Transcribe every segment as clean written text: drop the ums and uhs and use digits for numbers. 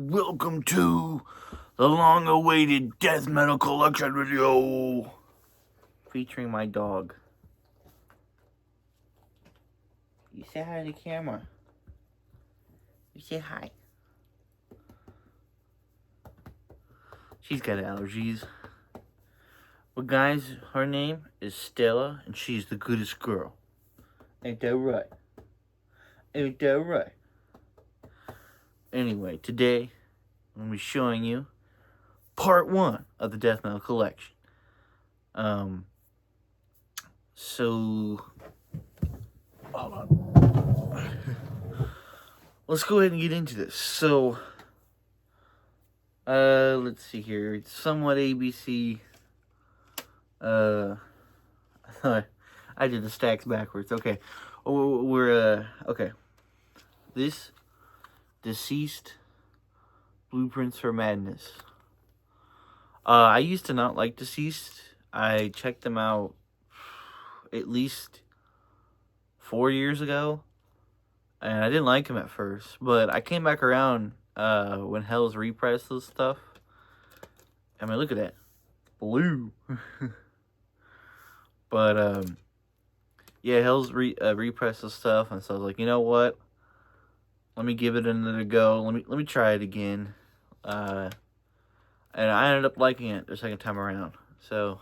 Welcome to the long-awaited death metal collection video featuring my dog. You say hi to the camera. You say hi. She's got allergies. But guys, her name is Stella, and she's the goodest girl. Ain't that right? Ain't that right? Anyway, today I'm going to be showing you part 1 of the death metal collection. So hold on. Let's go ahead and get into this. So, let's see here. It's somewhat ABC. I did the stacks backwards. Okay. Okay. This Deceased Blueprints for Madness. I used to not like Deceased. I checked them out at least 4 years ago, and I didn't like them at first, but I came back around when Hell's repressed this stuff. I mean, look at that. Blue. But, yeah, Hell's repressed this stuff, and so I was like, you know what? Let me give it another go. Let me try it again. And I ended up liking it the second time around. So,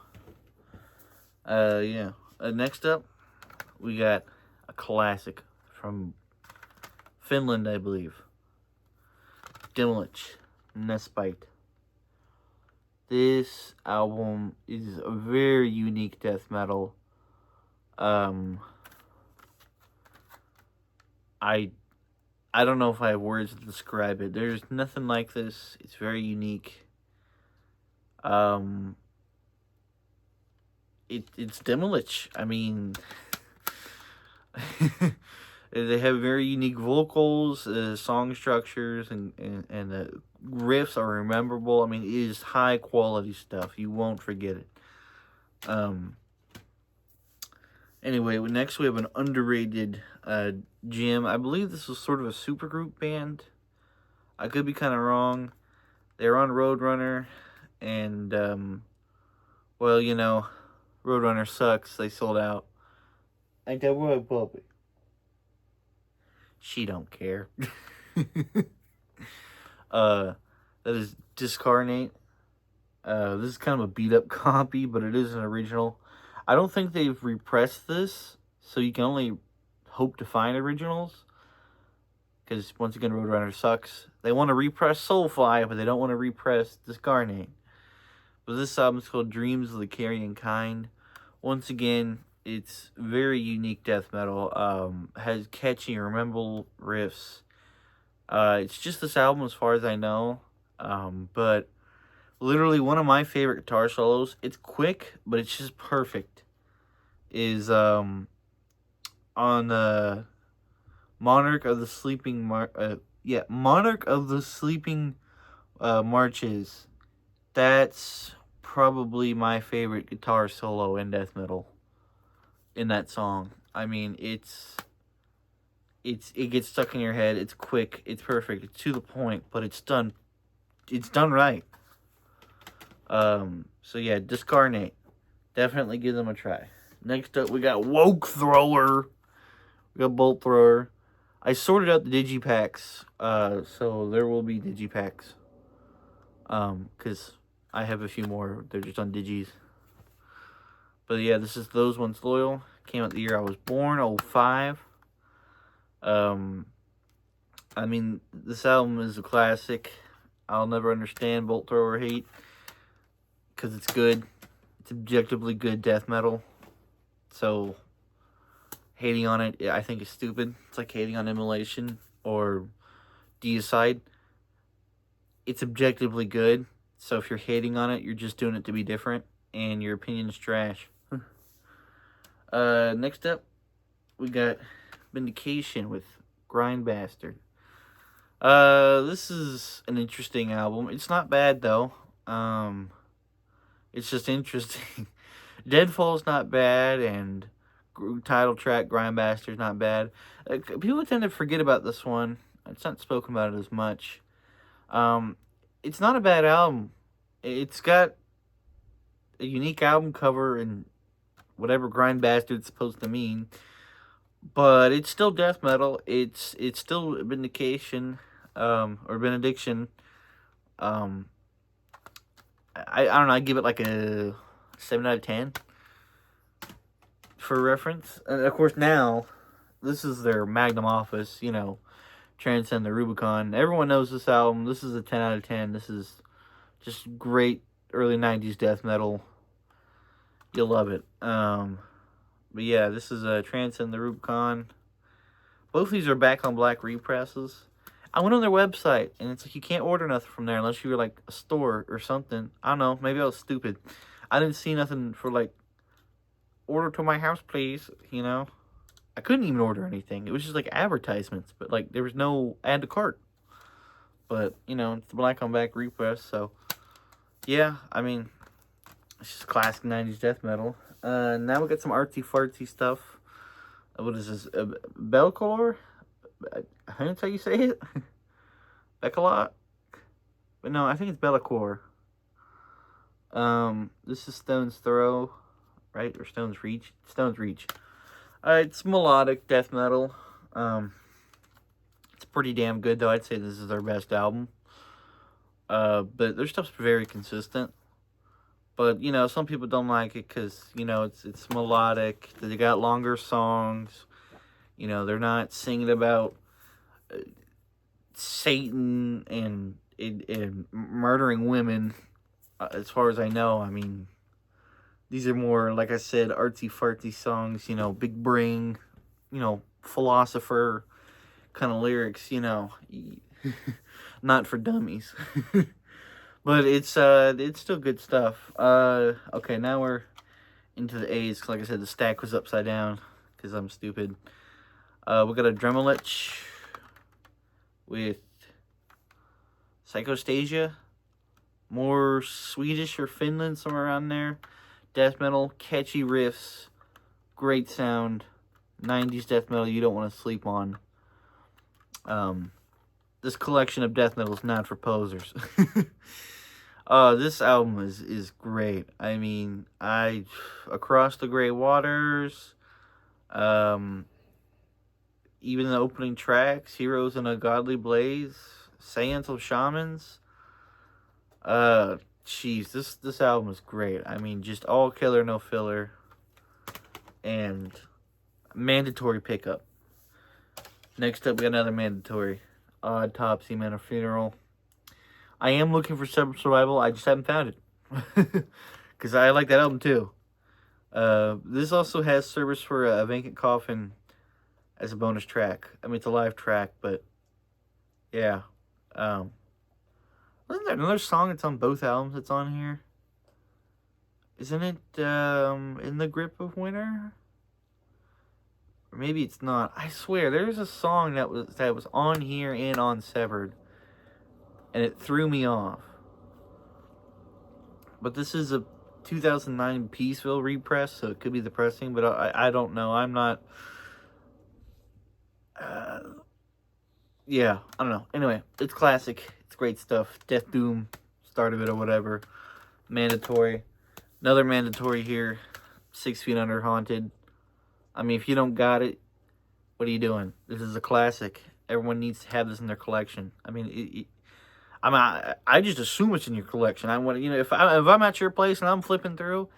yeah. Next up, we got a classic from Finland, I believe. Demolish, Nespite. This album is a very unique death metal. I don't know if I have words to describe it. There's nothing like this. It's very unique. It's Demolish. I mean, they have very unique vocals, song structures, and the riffs are memorable. I mean, it is high quality stuff. You won't forget it. Anyway, next we have an underrated gym. I believe this was sort of a supergroup band. I could be kind of wrong. They're on Roadrunner, and well, you know, Roadrunner sucks. They sold out. Ain't that right, puppy? She don't care. That is Discarnate. This is kind of a beat up copy, but it is an original. I don't think they've repressed this, so you can only hope to find originals. Because, once again, Roadrunner sucks. They want to repress Soulfly, but they don't want to repress Discarnate. But this album is called Dreams of the Carrion Kind. Once again, it's very unique death metal. Has catchy, memorable riffs. It's just this album as far as I know. But literally one of my favorite guitar solos. It's quick, but it's just perfect. Is on Monarch of the Sleeping Monarch of the Sleeping Marches. That's probably my favorite guitar solo in death metal. In that song, I mean, it gets stuck in your head. It's quick. It's perfect. It's to the point, but it's done right. So yeah, Discarnate. Definitely give them a try. Next up, we got Woke Thrower. We got Bolt Thrower. I sorted out the digipacks, so there will be digipacks. Because I have a few more. They're just on digis. But yeah, this is Those Ones Loyal. Came out the year I was born, 05. I mean, this album is a classic. I'll never understand Bolt Thrower hate. Because it's good. It's objectively good death metal. So, hating on it, I think is stupid. It's like hating on Immolation or Deicide. It's objectively good. So if you're hating on it, you're just doing it to be different. And your opinion's trash. Next up, we got Vindication with Grind Bastard. This is an interesting album. It's not bad, though. It's just interesting. Deadfall's not bad, and title track Grind Bastard's not bad. People tend to forget about this one. It's not spoken about it as much. Um, it's not a bad album. It's got a unique album cover and whatever grind bastard's supposed to mean, but it's still death metal. It's still vindication, or benediction. Um, I don't know. I give it like a 7 out of 10 for reference. And of course, now this is their magnum opus. Transcend the Rubicon. Everyone knows this album. This is a 10 out of 10. This is just great early '90s death metal. You'll love it. But yeah, this is a Transcend the Rubicon. Both of these are Back on Black represses. I went on their website, and it's like you can't order nothing from there unless you were like a store or something. I don't know. Maybe I was stupid. I didn't see nothing for like order to my house, please. I couldn't even order anything. It was just like advertisements, but like there was no add to cart. But it's the Black on Black repress, so yeah. I mean, it's just classic '90s death metal. Now we got some artsy fartsy stuff. What is this? Belcolor? I think that's how you say it. Becalot? But no, I think it's Bellacore. This is Stone's Throw, right? Or Stone's Reach? Stone's Reach. It's melodic death metal. It's pretty damn good, though. I'd say this is their best album. But their stuff's very consistent. But, some people don't like it because, it's melodic. They got longer songs. They're not singing about Satan and murdering women, as far as I know. I mean, these are more, like I said, artsy-fartsy songs, big brain, philosopher kind of lyrics, not for dummies. But it's still good stuff. Okay, now we're into the A's. Like I said, the stack was upside down because I'm stupid. We got a Dremelich with Psychostasia. More Swedish or Finland, somewhere around there. Death metal, catchy riffs, great sound. 90s death metal you don't want to sleep on. This collection of death metal is not for posers. This album is great. I mean, Across the Grey Waters, even the opening tracks, Heroes in a Godly Blaze, Seance of Shamans. Jeez, this album is great. I mean, just all killer, no filler, and mandatory pickup. Next up, we got another mandatory. Autopsy, Man of Funeral. I am looking for Survival. I just haven't found it. Because I like that album too. This also has Service for a Vacant Coffin as a bonus track. I mean, it's a live track, but yeah. Wasn't there another song that's on both albums that's on here? Isn't it In the Grip of Winter? Or maybe it's not. I swear, there's a song that was on here and on Severed. And it threw me off. But this is a 2009 Peaceville repress, so it could be the pressing, but I don't know. I'm not... yeah, I don't know. Anyway, it's classic. It's great stuff. Death Doom, start of it or whatever. Mandatory. Another mandatory here. 6 Feet Under Haunted. I mean, if you don't got it, what are you doing? This is a classic. Everyone needs to have this in their collection. I mean, I just assume it's in your collection. I want if I'm at your place and I'm flipping through,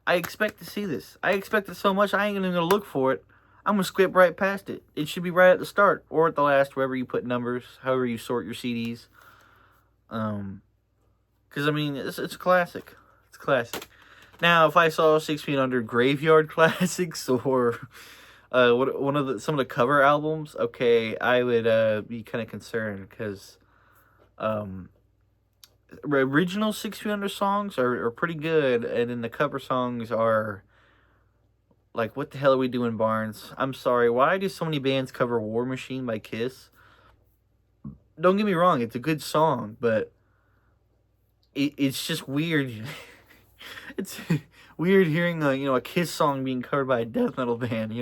I expect to see this. I expect it so much I ain't even gonna look for it. I'm gonna skip right past it. It should be right at the start or at the last, wherever you put numbers, however you sort your CDs. Because I mean, it's a classic. It's classic. Now, if I saw 6 Feet Under Graveyard Classics or some of the cover albums, okay, I would be kind of concerned because original 6 Feet Under songs are pretty good, and then the cover songs are like, what the hell are we doing, Barnes? I'm sorry, why do so many bands cover War Machine by Kiss? Don't get me wrong, it's a good song, but it's just weird. It's weird hearing a Kiss song being covered by a death metal band,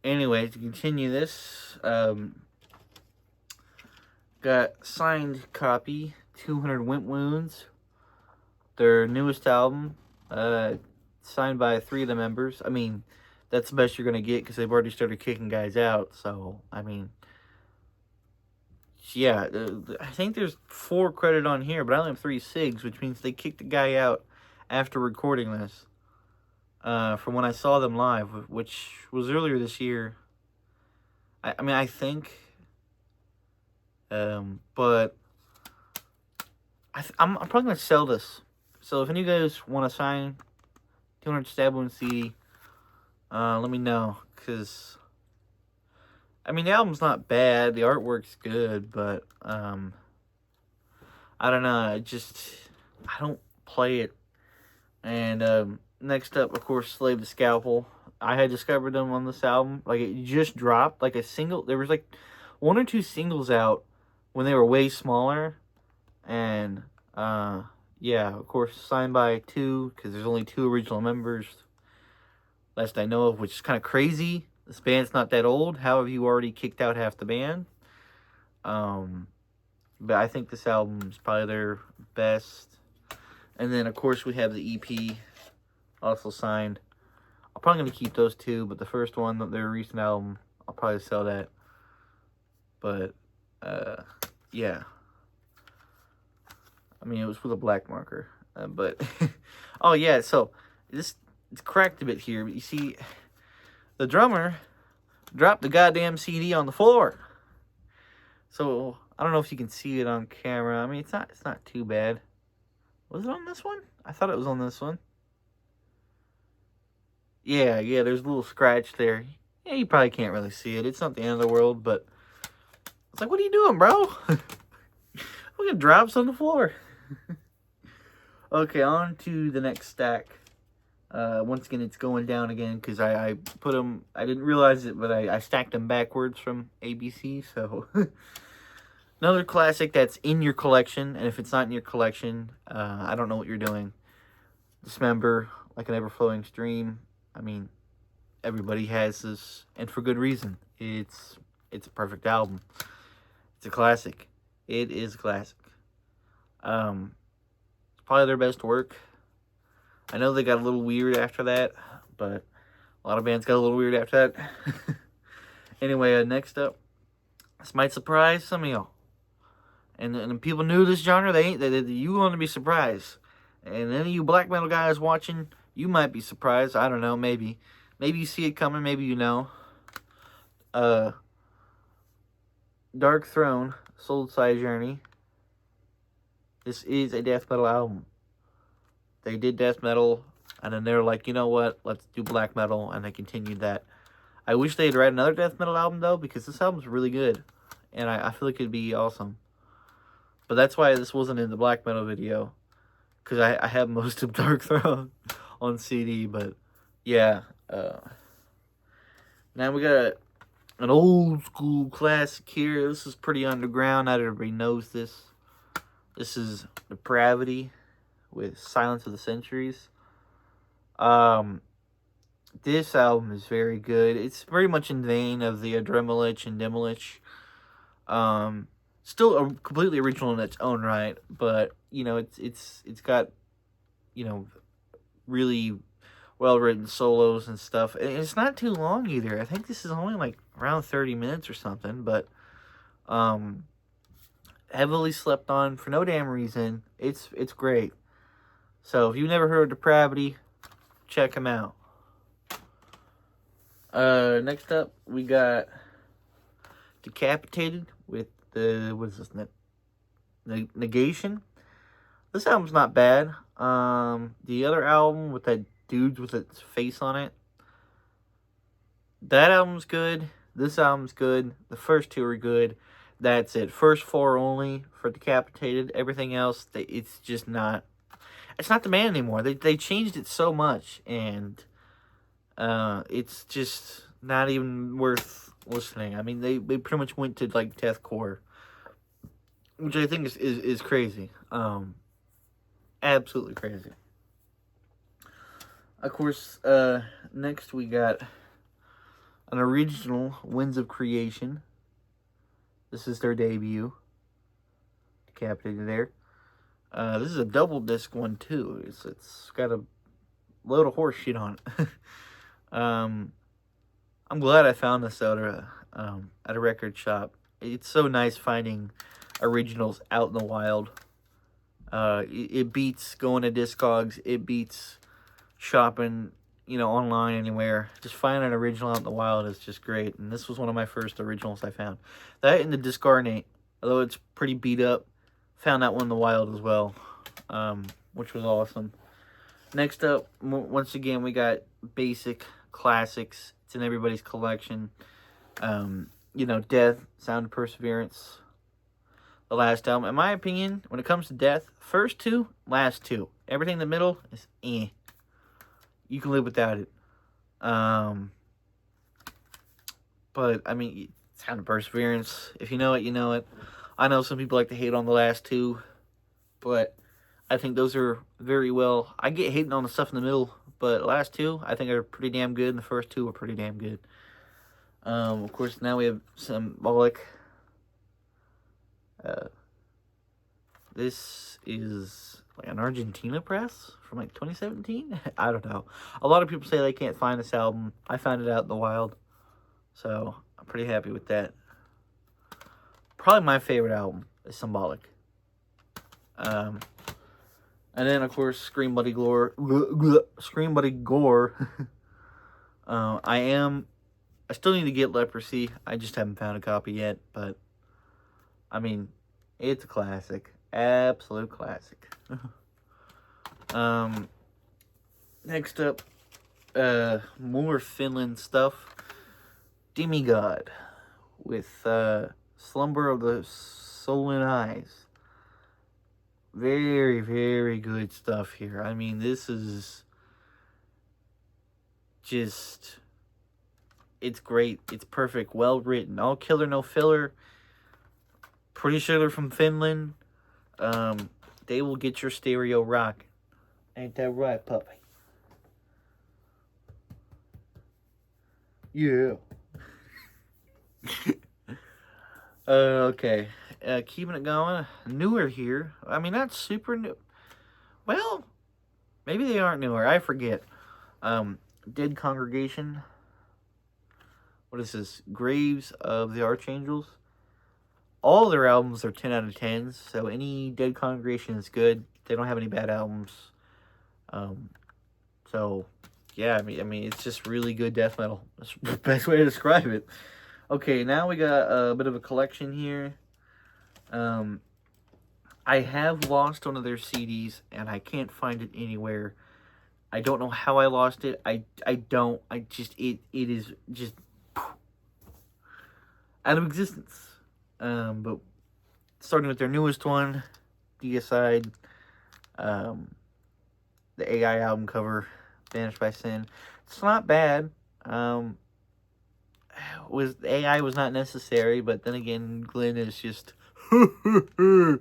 Anyway, to continue this, Got signed copy, 200 Wimp Wounds. Their newest album, signed by 3 of the members. I mean, that's the best you're going to get because they've already started kicking guys out. So, I mean, yeah, I think there's 4 credit on here, but I only have 3 SIGs, which means they kicked the guy out after recording this. From when I saw them live, which was earlier this year. I mean, I think, but I'm probably going to sell this. So if any of you guys want to sign 200 Stab Wound CD, let me know, because, I mean, the album's not bad, the artwork's good, but, I don't know, I don't play it. And, next up, of course, Slave the Scalpel. I had discovered them on this album, like, it just dropped, like, there was, like, 1 or 2 singles out when they were way smaller, and, yeah, of course, signed by 2, because there's only 2 original members, last I know of, which is kind of crazy. This band's not that old. How have you already kicked out half the band? But I think this album is probably their best. And then, of course, we have the EP, also signed. I'm probably going to keep those 2, but the first one, their recent album, I'll probably sell that. But, yeah. I mean, it was with a black marker. But, oh, yeah, so, it's cracked a bit here. But you see, the drummer dropped the goddamn CD on the floor. So, I don't know if you can see it on camera. I mean, it's not too bad. Was it on this one? I thought it was on this one. Yeah, there's a little scratch there. Yeah, you probably can't really see it. It's not the end of the world, but it's like, what are you doing, bro? Look at drops on the floor. Okay, on to the next stack. Once again, it's going down again because I put them, I didn't realize it, but I stacked them backwards from ABC, so another classic that's in your collection, and if it's not in your collection, I don't know what you're doing. Dismember, Like an Ever-Flowing Stream. I mean, everybody has this, and for good reason. It's a perfect album. It's a classic. It is a classic. It's probably their best work. I know they got a little weird after that, but a lot of bands got a little weird after that. Anyway, next up, this might surprise some of y'all. And people new to this genre, you want to be surprised. And any of you black metal guys watching, you might be surprised. I don't know, maybe. Maybe you see it coming, maybe you know. Dark Throne, Soul Side Journey. This is a death metal album. They did death metal, and then they were like, you know what, let's do black metal, and they continued that. I wish they'd write another death metal album, though, because this album's really good, and I feel like it'd be awesome. But that's why this wasn't in the black metal video, because I have most of Dark Throne on CD, but yeah. Now we got an old school classic here. This is pretty underground, not everybody knows this. This is Depravity with Silence of the Centuries. This album is very good. It's very much in the vein of the Adremelich and Demilich. Still completely original in its own right, but you know, it's got, you know, really well written solos and stuff. And it's not too long either. I think this is only like around 30 minutes or something, but heavily slept on for no damn reason. It's great. So if you've never heard of Depravity, check them out. Next up, we got Decapitated with the, what is this, Negation. This album's not bad. The other album with that dude with its face on it, that album's good. This album's good. The first 2 are good. That's it. First 4 only for Decapitated. Everything else, it's just not. It's not the band anymore. They changed it so much, and it's just not even worth listening. I mean, they pretty much went to like deathcore, which I think is crazy. Absolutely crazy. Of course, next we got an original, Winds of Creation. This is their debut. decapitated there. This is a double disc one too. It's got a load of horse shit on it. I'm glad I found this at a record shop. It's so nice finding originals out in the wild. It beats going to Discogs. It beats shopping, online anywhere. Just finding an original out in the wild is just great. And this was one of my first originals I found. That and the Discarnate, although it's pretty beat up, found that one in the wild as well, which was awesome. Next up, once again, we got basic classics. It's in everybody's collection. Death, Sound of Perseverance, the last album. In my opinion, when it comes to Death, first two, last two. Everything in the middle is eh. You can live without it. But, I mean, Sound of Perseverance, if you know it, you know it. I know some people like to hate on the last two, but I think those are very well. I get hating on the stuff in the middle, but the last two I think are pretty damn good, and the first two are pretty damn good. Of course, now we have Symbolic. This is like an Argentina press from like 2017. I don't know. A lot of people say they can't find this album. I found it out in the wild, so I'm pretty happy with that. Probably my favorite album is Symbolic. And then, of course, Scream Bloody Gore. Scream Bloody Gore. I still need to get Leprosy. I just haven't found a copy yet. But, I mean, it's a classic. Absolute classic. Next up, more Finland stuff. Demigod with Slumber of the Sullen Eyes. Very, very good stuff here. I mean, this is just, it's great. It's perfect. Well written. All killer, no filler. Pretty sure they're from Finland. They will get your stereo rocking. Ain't that right, puppy? Yeah. Okay. Keeping it going. Newer here. I mean, not super new. Well, maybe they aren't newer. I forget. Dead Congregation. What is this? Graves of the Archangels. All their albums are 10 out of 10s. So any Dead Congregation is good. They don't have any bad albums. So, yeah, I mean, it's just really good death metal. That's the best way to describe it. Okay, now we got a bit of a collection here. I have lost one of their CDs, and I can't find it anywhere. I don't know how I lost it. It is just out of existence. But starting with their newest one, Deicide, the AI album cover, Banished by Sin. It's not bad. AI was not necessary, but then again, Glenn is just AI.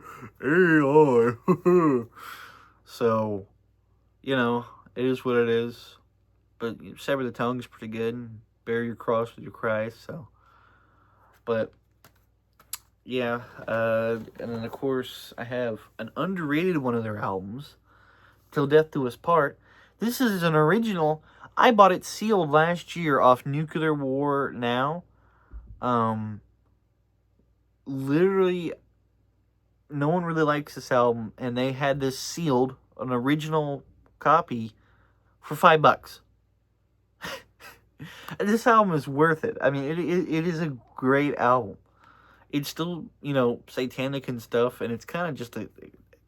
So, it is what it is. But Sever the Tongue is pretty good. Bear your cross with your Christ. So, but yeah, and then of course I have an underrated one of their albums, Till Death Do Us Part. This is an original. I bought it sealed last year off Nuclear War Now. Literally, no one really likes this album, and they had this sealed, an original copy, for $5. This album is worth it. I mean, it is a great album. It's still, satanic and stuff, and it's kind of just a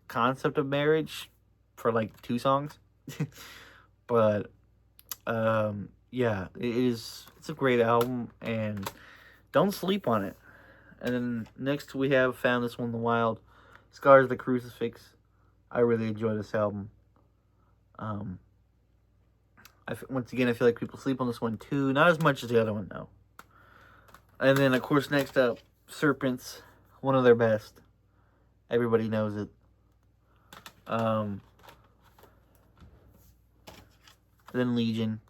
concept of marriage for like 2 songs. But yeah, it's a great album, and don't sleep on it. And then next we have found this one in the wild, Scars of the Crucifix. I really enjoy this album. Once again, I feel like people sleep on this one too. Not as much as the other one, though. And then, of course, next up, Serpents, one of their best. Everybody knows it. Then Legion,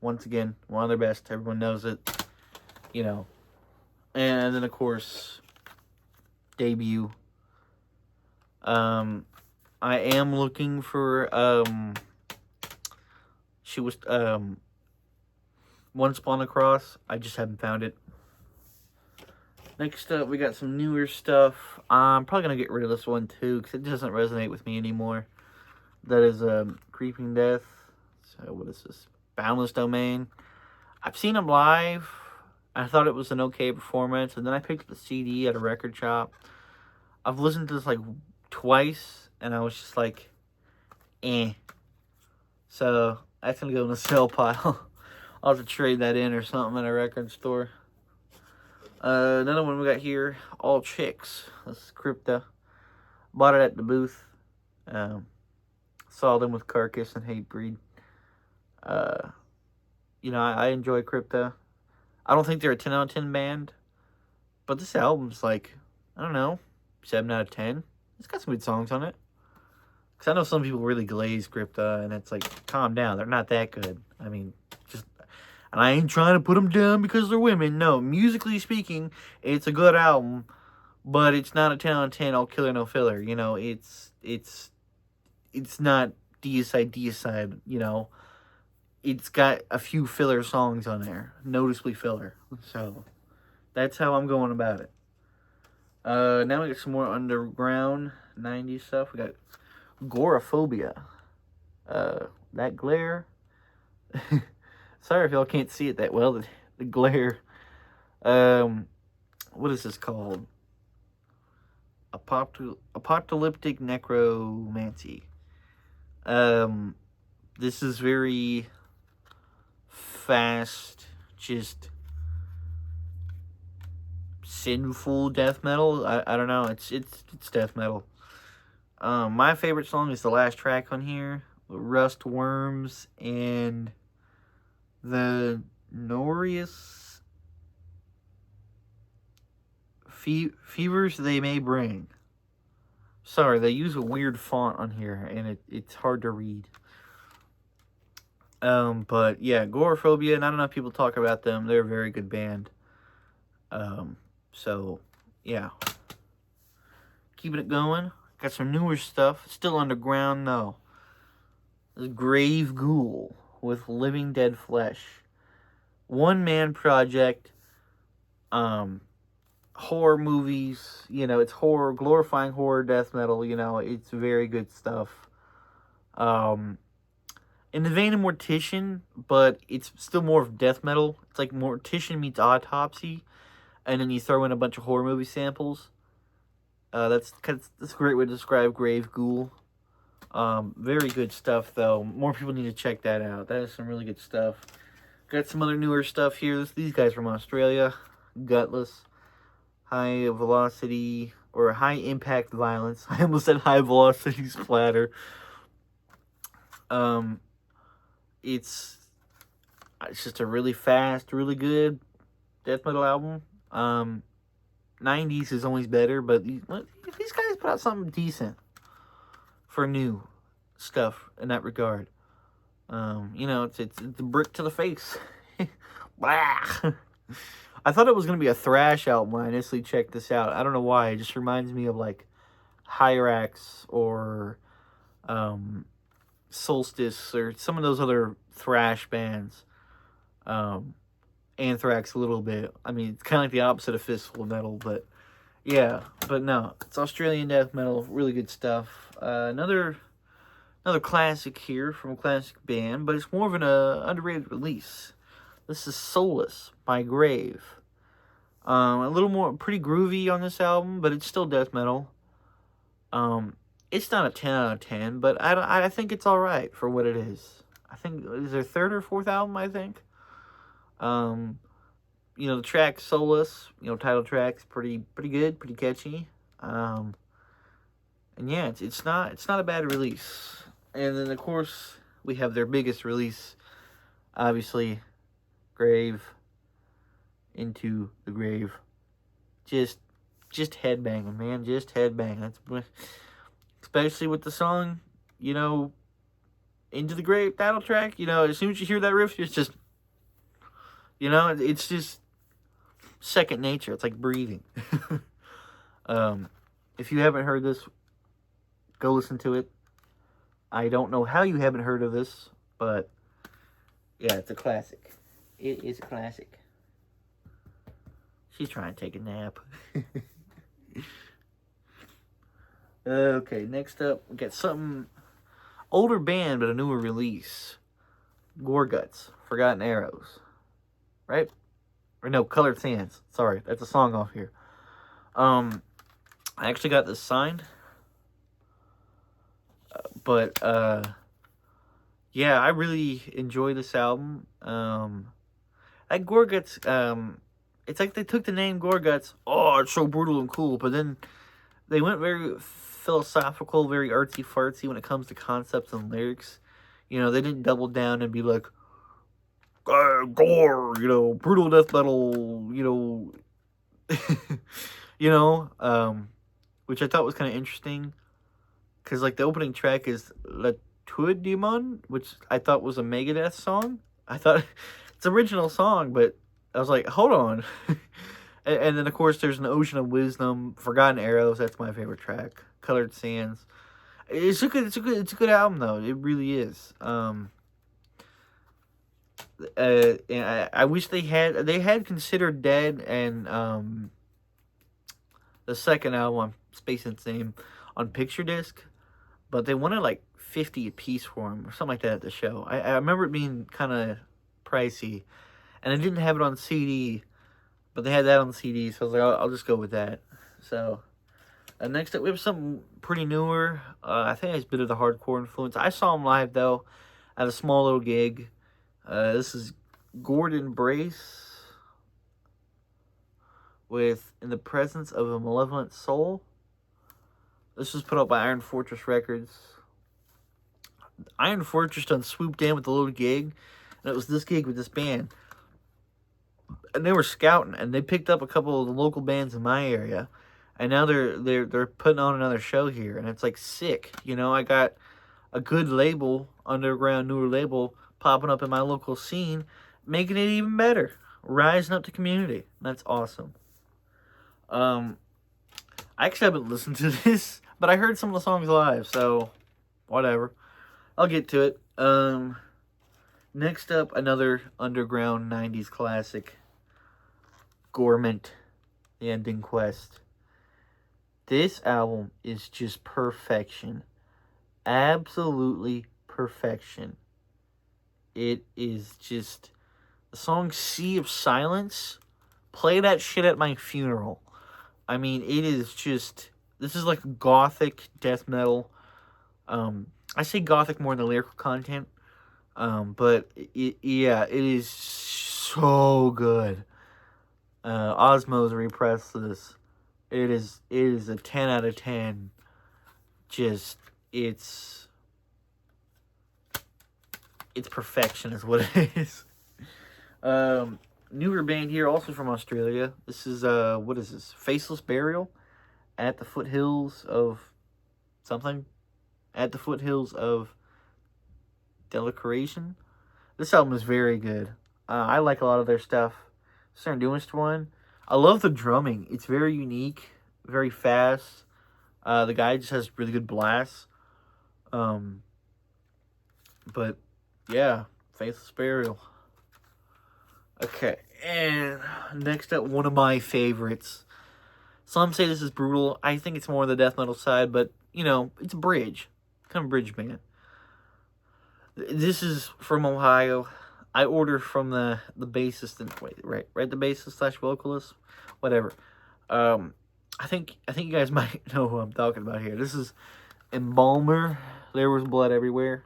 once again, one of their best. Everyone knows it. And then, of course, Debut, I am looking for she was Once Upon a Cross. I just haven't found it. Next up, we got some newer stuff. I'm probably gonna get rid of this one too because it doesn't resonate with me anymore. That is Creeping Death. So what is this? Boundless Domain. I've seen him live. I thought it was an okay performance, and then I picked up the CD at a record shop. I've listened to this like twice, and I was just like, eh. So that's gonna go in the sell pile. I'll have to trade that in or something at a record store. Another one we got here, All Chicks. This is Crypta. Bought it at the booth. Saw them with Carcass and Hatebreed. I enjoy Crypta. I don't think they're a 10 out of 10 band, but this album's like, I don't know, 7 out of 10. It's got some good songs on it. Because I know some people really glaze Crypta, and it's like, calm down, they're not that good. I mean, and I ain't trying to put them down because they're women. No, musically speaking, it's a good album, but it's not a 10 out of 10, all killer, no filler. It's not Deicide, It's got a few filler songs on there, noticeably filler. So, that's how I'm going about it. Now we got some more underground 90s stuff. We got Agoraphobia. That glare. Sorry if y'all can't see it that well. The glare. What is this called? Apocalyptic Necromancy. This is very fast, just sinful death metal. I don't know. It's death metal. My favorite song is the last track on here, Rust Worms and the Norius Fevers They May Bring. Sorry, they use a weird font on here, and it's hard to read. But yeah, Agoraphobia, and I don't know if people talk about them. They're a very good band. So yeah, keeping it going. Got some newer stuff. Still underground though. The Grave Ghoul with Living Dead Flesh. One-man project. Horror movies. It's horror, glorifying horror death metal. It's very good stuff. In the vein of Mortician, but it's still more of death metal. It's like Mortician meets Autopsy, and then you throw in a bunch of horror movie samples. That's a great way to describe Grave Ghoul. Very good stuff, though. More people need to check that out. That is some really good stuff. Got some other newer stuff here. These guys from Australia. Gutless. High velocity, or high impact violence. I almost said high velocity splatter. It's just a really fast, really good death metal album. 90s is always better, but these guys put out something decent for new stuff in that regard. It's a brick to the face. Blah. I thought it was going to be a thrash album when I initially checked this out. I don't know why. It just reminds me of like Hyrax or Solstice or some of those other thrash bands. Anthrax a little bit. I mean, it's kind of like the opposite of Fistful of Metal, but yeah. But no, it's Australian death metal. Really good stuff. Another classic here from a classic band, but it's more of an underrated release. This is Soulless by Grave. A little more pretty groovy on this album, but it's still death metal. It's not a 10 out of 10, but I think it's all right for what it is. I think it's their third or fourth album, I think. The track Soulless, title track's pretty good, pretty catchy. And yeah, it's not a bad release. And then of course we have their biggest release, obviously, Grave, Into the Grave. Just headbanging, man. Just headbanging. That's especially with the song, Into the Grave title track. As soon as you hear that riff, it's just, it's just second nature. It's like breathing. If you haven't heard this, Go listen to it. I don't know how you haven't heard of this, but yeah, it's a classic. It is a classic. She's trying to take a nap. Okay, next up, we got something older band, but a newer release. Gorguts, Forgotten Arrows. Right? Or no, Colored Sands. Sorry, that's a song off here. I actually got this signed. But, yeah, I really enjoy this album. That Gorguts, it's like they took the name Gorguts. Oh, it's so brutal and cool. But then they went very philosophical, very artsy-fartsy when it comes to concepts and lyrics. You know, they didn't double down and be like, gore, you know, brutal death metal, you know, you know, which I thought was kind of interesting. Because, like, the opening track is La Tour Demon, which I thought was a Megadeth song. I thought it's an original song, but I was like, hold on. And then, of course, there's an Ocean of Wisdom, Forgotten Arrows. That's my favorite track. Colored Sands. It's a good album though. It really is. And I wish they had considered Dead and the second album, I'm spacing its name, on picture disc, but they wanted like 50 a piece for them or something like that at the show. I remember it being kind of pricey, and I didn't have it on CD. But they had that on the CD, so I was like, I'll just go with that. So, next up, we have something pretty newer. I think it's a bit of the hardcore influence. I saw them live, though, at a small little gig. This is Gordon Brace with In the Presence of a Malevolent Soul. This was put out by Iron Fortress Records. Iron Fortress done swooped in with a little gig, and it was this gig with this band. And they were scouting, and they picked up a couple of the local bands in my area, and now they're putting on another show here, and it's like sick. You know, I got a good label, underground newer label, popping up in my local scene, making it even better, rising up the community. That's awesome. I actually haven't listened to this, but I heard some of the songs live, so whatever. I'll get to it. Next up, another underground 90s classic, Gorement, The Ending Quest. This album is just perfection. Absolutely perfection. It is just... The song Sea of Silence, play that shit at my funeral. I mean, it is just... This is like gothic death metal. I say gothic more than the lyrical content. But it is so good. Osmos repressed this. It is a 10 out of 10. Just it's perfection is what it is. Newer band here, also from Australia. This is what is this? Faceless Burial at the foothills of something. At the foothills of Delicaration. This album is very good. I like a lot of their stuff. It's their newest one. I love the drumming. It's very unique, very fast. The guy just has really good blasts. But yeah, Faithless Burial. Okay, and next up, one of my favorites. Some say this is brutal. I think it's more on the death metal side, but you know, it's a bridge, kind of bridge band. This is from Ohio. I ordered from the bassist and right the bassist / vocalist, whatever. I think you guys might know who I'm talking about here. This is Embalmer. There Was Blood Everywhere.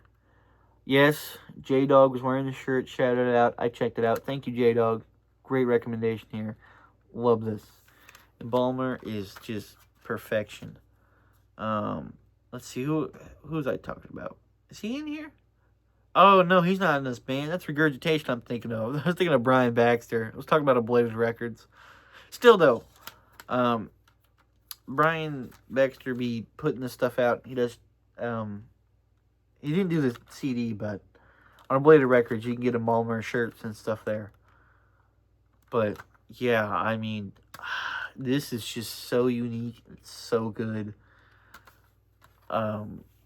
Yes, J-Dog was wearing the shirt. Shouted it out. I checked it out. Thank you, J-Dog. Great recommendation here. Love this. Embalmer is just perfection. Let's see who's I talking about. Is he in here? Oh, no, he's not in this band. That's Regurgitation I'm thinking of. I was thinking of Brian Baxter. I was talking about Ablated Records. Still, though, Brian Baxter be putting this stuff out. He does, he didn't do the CD, but on Ablated Records, you can get Embalmer shirts and stuff there. But, yeah, I mean, this is just so unique. It's so good.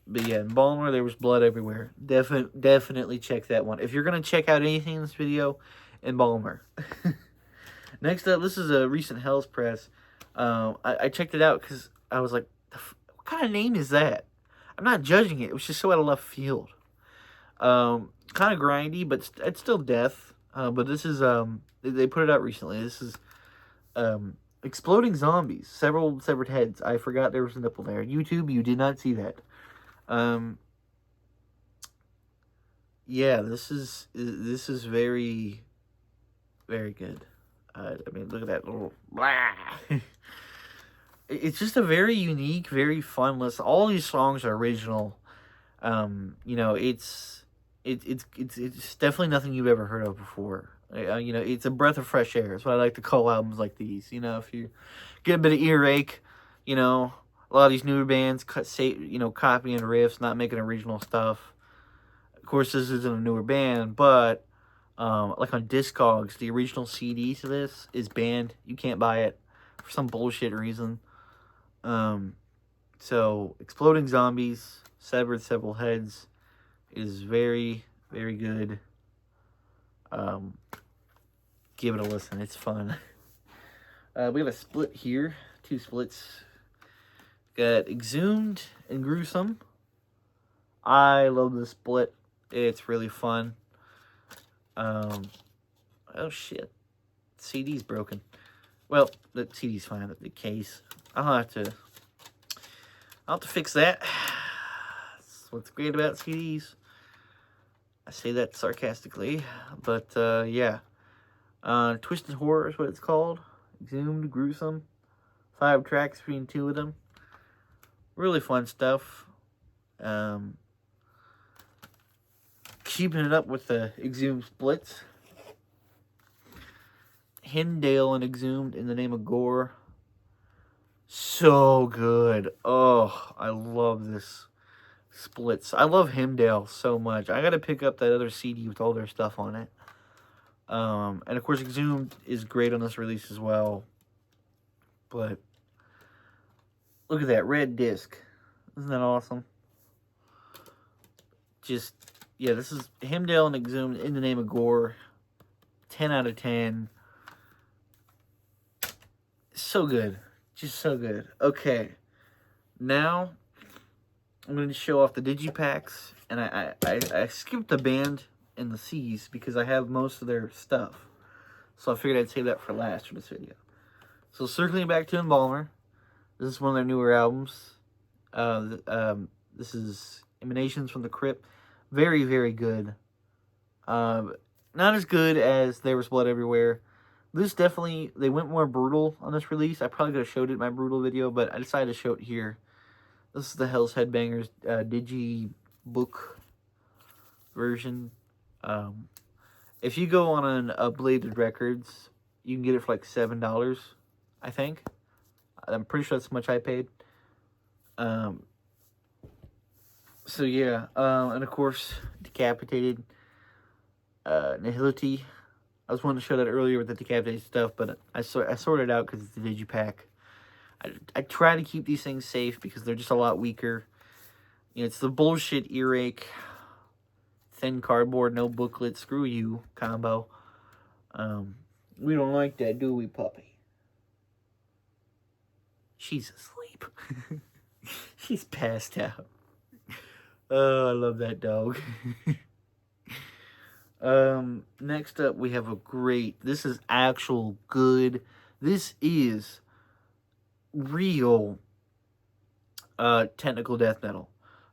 But yeah, Embalmer, there was blood everywhere. Definitely check that one. If you're going to check out anything in this video, Embalmer. Next up, this is a recent Hell's Press. I checked it out because I was like, what kind of name is that? I'm not judging it. It was just so out of left field. Kind of grindy, but it's still death. But this is, they put it out recently. This is Exploding Zombies. Several severed heads. I forgot there was a nipple there. YouTube, you did not see that. Yeah, this is very, very good. I mean, look at that little blah. It's just a very unique, very fun list. All these songs are original. You know, it's definitely nothing you've ever heard of before. You know, it's a breath of fresh air. That's what I like to call albums like these. You know, if you get a bit of earache, you know, a lot of these newer bands copying riffs, not making original stuff. Of course, this isn't a newer band, but like on Discogs, the original CD to this is banned. You can't buy it for some bullshit reason. So Exploding Zombies, Severed Several Heads is very, very good. Give it a listen. It's fun. We have a split here. 2 splits. Got Exhumed and Gruesome. I love this split. It's really fun. Oh shit. CD's broken. Well, the CD's fine, but the case. I'll have to fix that. That's what's great about CDs. I say that sarcastically, but yeah. Twisted Horror is what it's called. Exhumed, Gruesome. 5 tracks between 2 of them. Really fun stuff. Keeping it up with the Exhumed splits. Hemdale and Exhumed in the Name of Gore. So good. Oh, I love this splits. I love Hemdale so much. I gotta pick up that other CD with all their stuff on it. And of course, Exhumed is great on this release as well. But look at that red disc. Isn't that awesome? Just, yeah, this is Hemdale and Exhumed in the Name of Gore. 10 out of 10. So good. Just so good. Okay. Now, I'm going to show off the Digipacks. And I skipped the band and the C's because I have most of their stuff. So I figured I'd save that for last for this video. So circling back to Embalmer. This is one of their newer albums. This is Emanations from the Crypt. Very, very good. Not as good as There Was Blood Everywhere. This definitely, they went more brutal on this release. I probably could have showed it in my brutal video, but I decided to show it here. This is the Hell's Headbangers Digibook version. If you go on an Upbladed Records, you can get it for like $7, I think. I'm pretty sure that's how much I paid. So yeah, and of course, Decapitated, Nihility. I was wanting to show that earlier with the Decapitated stuff, but I sorted it out because it's the Digipack. I try to keep these things safe because they're just a lot weaker. You know, it's the bullshit earache, thin cardboard, no booklet, screw you combo. We don't like that, do we, puppy? She's asleep. She's passed out. Oh, I love that dog. Next up, we have a great, this is actual good, this is real, technical death metal.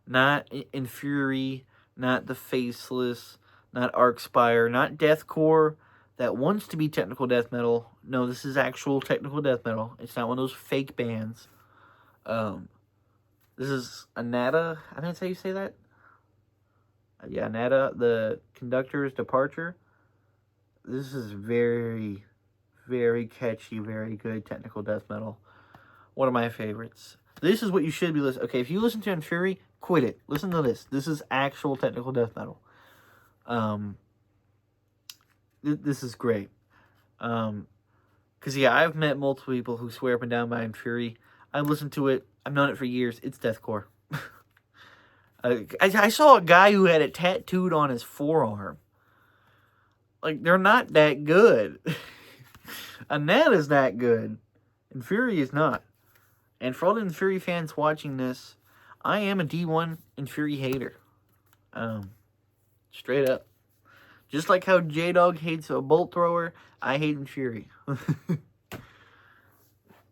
Not Infuri, not The Faceless, not Arcspire, not Deathcore, that wants to be technical death metal. No, this is actual technical death metal. It's not one of those fake bands. This is Anata, I think that's how you say that. Yeah, Anata, the Conductor's Departure. This is very, very catchy, very good technical death metal. One of my favorites. This is what you should be listening. Okay, if you listen to Infuri, quit it. Listen to this. This is actual technical death metal. This is great. Because, yeah, I've met multiple people who swear up and down by Infuri. I've listened to it. I've known it for years. It's deathcore. I saw a guy who had it tattooed on his forearm. Like, they're not that good. Annette is that good. And Fury is not. And for all the Fury fans watching this, I am a D1 and Fury hater. Straight up. Just like how J-Dog hates a bolt thrower, I hate Fury.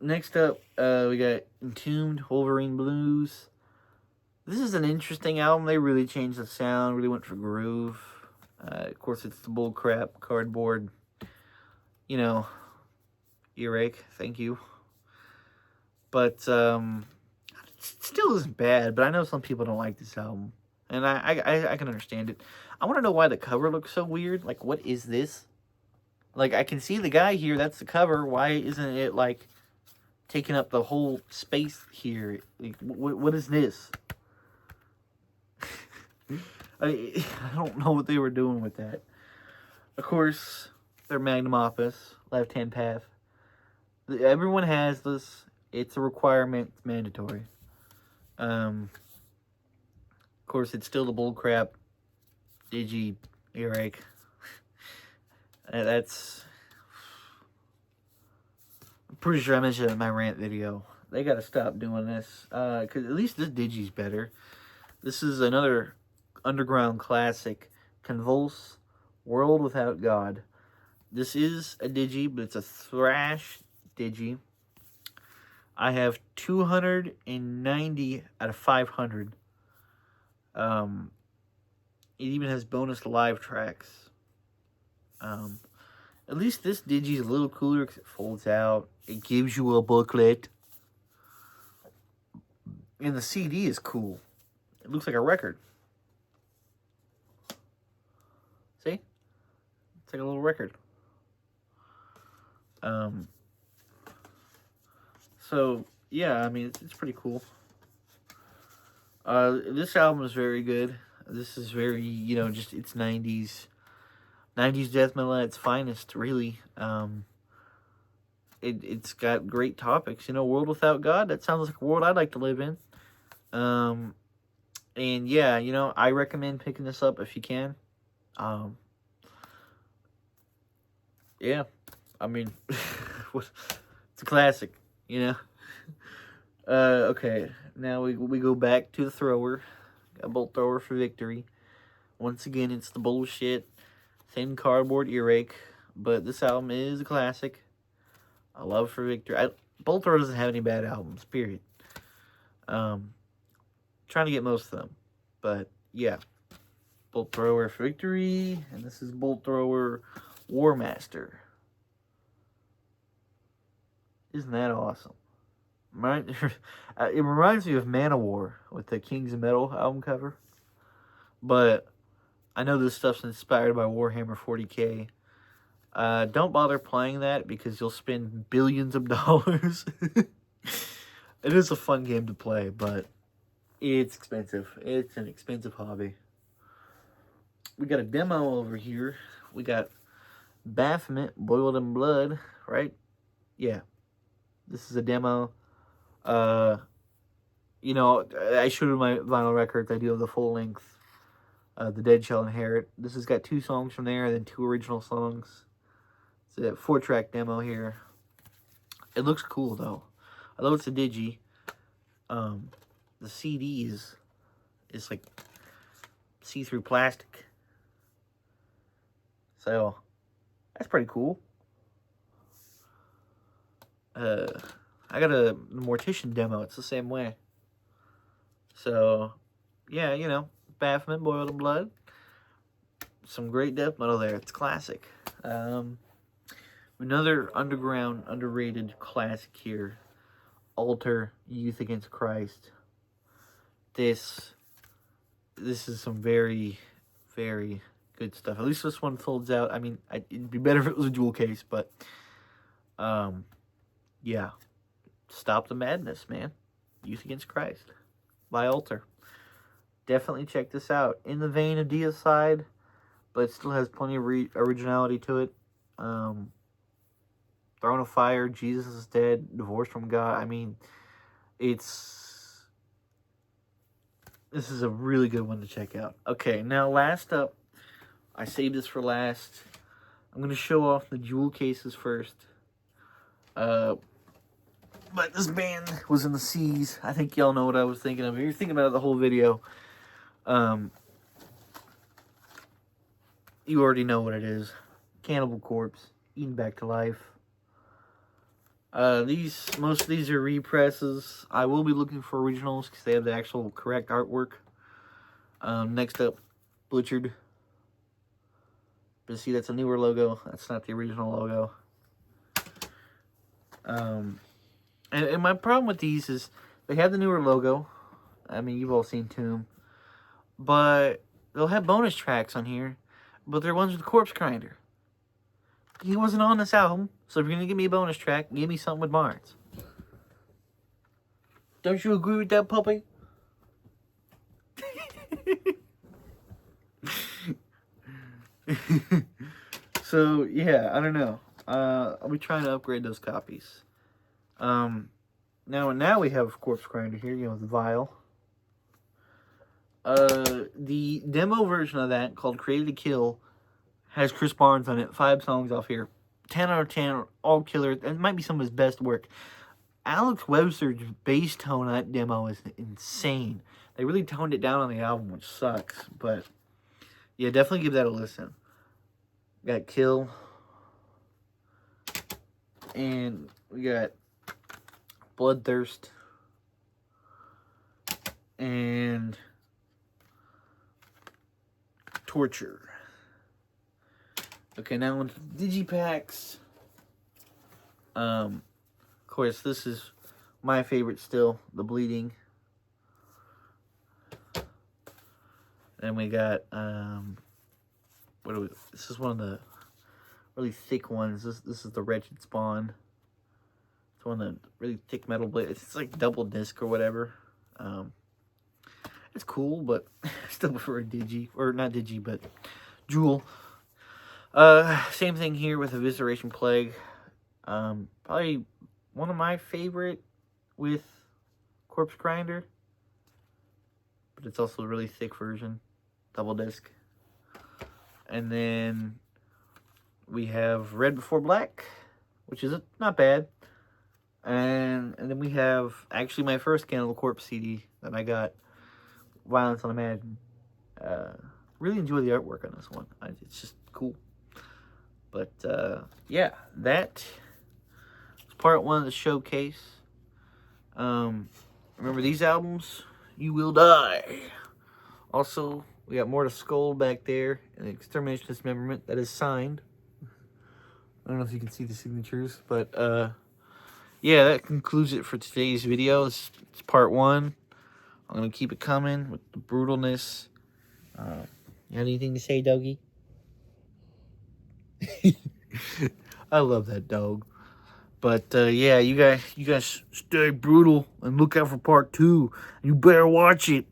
Next up, we got Entombed Wolverine Blues. This is an interesting album. They really changed the sound, really went for groove. Of course, it's the bullcrap cardboard, you know, earache. Thank you. But it still isn't bad. But I know some people don't like this album, and I can understand it. I want to know why the cover looks so weird. Like, what is this? Like, I can see the guy here. That's the cover. Why isn't it like taking up the whole space here? Like, what is this? I don't know what they were doing with that. Of course, their magnum opus, Left Hand Path. Everyone has this. It's a requirement. It's mandatory. Of course, it's still the bullcrap digi earache. That's... I'm pretty sure I mentioned it in my rant video. They gotta stop doing this. Because at least this digi's better. This is another underground classic, Convulse, World Without God. This is a digi, but it's a thrash digi. I have 290 out of 500. It even has bonus live tracks. At least this digi is a little cooler because it folds out. It gives you a booklet. And the CD is cool. It looks like a record. See? It's like a little record. So, yeah, I mean, it's pretty cool. This album is very good. This is very, just, it's 90s. 90s death metal at its finest, really. It's got great topics. World Without God, that sounds like a world I'd like to live in. And yeah, I recommend picking this up if you can. Yeah, I mean, it's a classic, Okay, now we go back to the thrower. A bolt thrower for victory. Once again, it's the bullshit thin cardboard earache, but this album is a classic. I love for victory. Bolt thrower doesn't have any bad albums, period. Trying to get most of them, but yeah. Bolt thrower for victory, and this is bolt thrower War Master. Isn't that awesome? It reminds me of Manowar with the Kings of Metal album cover. But I know this stuff's inspired by Warhammer 40k. Don't bother playing that because you'll spend billions of dollars. It is a fun game to play, but it's expensive. It's an expensive hobby. We got a demo over here. We got Baphomet, Boiled in Blood, right? Yeah. This is a demo. I showed my vinyl records. I do have the full length. The Dead Shall Inherit. This has got 2 songs from there, and then 2 original songs. It's a 4-track demo here. It looks cool though. Although it's a digi, the CD is like see-through plastic. So that's pretty cool. I got a Mortician demo. It's the same way. So, yeah, Baphomet, Boiled in Blood. Some great death metal there. It's classic. Another underground, underrated classic here. Altar, Youth Against Christ. This is some very, very good stuff. At least this one folds out. I mean, it'd be better if it was a jewel case, but yeah. Stop the madness, man. Youth Against Christ by Altar. Definitely check this out. In the vein of Deicide, but it still has plenty of originality to it. Throne of Fire, Jesus is Dead, Divorced from God. I mean, it's This is a really good one to check out. Okay, now last up, I saved this for last. I'm going to show off the jewel cases first. But this band was in the seas. I think y'all know what I was thinking of. You're thinking about it the whole video. You already know what it is. Cannibal Corpse, eaten back to life. Most of these are represses. I will be looking for originals because they have the actual correct artwork. Next up, Butchered. But see, that's a newer logo. That's not the original logo. And my problem with these is they have the newer logo. I mean, you've all seen Tomb. But they'll have bonus tracks on here. But they're ones with Corpse Grinder. He wasn't on this album. So if you're going to give me a bonus track, give me something with Barnes. Don't you agree with that, puppy? So, yeah, I don't know. I'll be trying to upgrade those copies. Now we have Corpse Grinder here, you know, the vial. The demo version of that, called Created to Kill, has Chris Barnes on it. 5 songs off here. 10 out of 10, all killer. It might be some of his best work. Alex Webster's bass tone on that demo is insane. They really toned it down on the album, which sucks. But, yeah, definitely give that a listen. Got Kill. And we got Bloodthirst. And Torture. Okay, now into Digipacks. Of course, this is my favorite still, the Bleeding. Then we got, this is one of the really thick ones. This is the Wretched Spawn. It's one of the really thick metal blades. It's like double disc or whatever. It's cool, but still prefer a Digi, or not Digi, but Jewel. Same thing here with Evisceration Plague. Probably one of my favorite with Corpse Grinder, but it's also a really thick version, double disc. And then we have Red Before Black, which is not bad. And then we have actually my first Cannibal Corpse CD that I got, Violence Unimagined. Really enjoy the artwork on this one. It's just cool. But yeah, that was part 1 of the showcase. Remember these albums? You Will Die. Also, we got More to Skull back there, and Extermination Dismemberment that is signed. I don't know if you can see the signatures, but yeah, that concludes it for today's video. It's part 1. I'm going to keep it coming with the brutalness. You have anything to say, Dougie? I love that dog. But yeah, you guys stay brutal and look out for part 2. You better watch it.